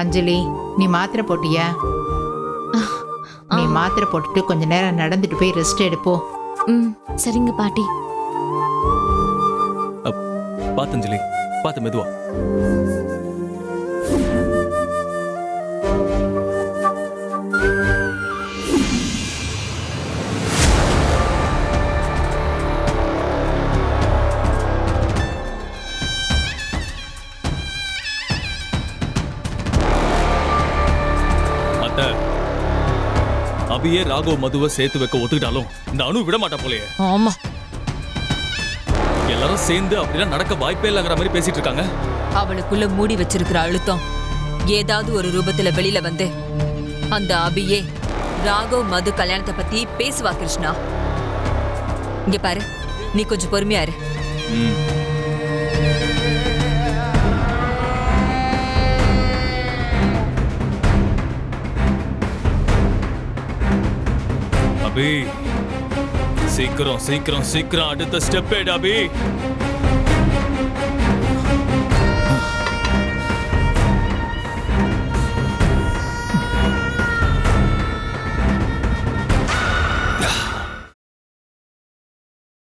அஞ்சலி, நீ மாத்திரை போட்டியா? நீ மாத்திரை போட்டுட்டு கொஞ்ச நேரம் நடந்துட்டு போய் ரெஸ்ட் எடுப்போ. ம் சரிங்க பாட்டி. பாத்து அஞ்சலி, பாத்து மெதுவா. அபியே ராகவ் மதுவை சேர்த்து வைக்க ஒத்துக்கிட்டாலும் இந்த அணு விட மாட்டா போலயே. ஆமா, எல்லாரும் சேர்ந்து அப்படிலாம் நடக்க வாய்ப்பே இல்லங்கிற மாதிரி பேசிட்டு இருக்காங்க. அவளுக்குள்ள மூடி வச்சிருக்கிற அழுத்தம் ஏதாவது ஒரு ரூபத்துல வெளியில வந்து அந்த அபியே ராகவ் மது கல்யாணத்தை பத்தி பேசுவா. கிருஷ்ணா, இங்க பாரு, நீ கொஞ்சம் பொறுமையா இரு. அபி, சீக்கிரம் சீக்கிரம் சீக்கிரம் அடுத்த ஸ்டெப் எடு அபி.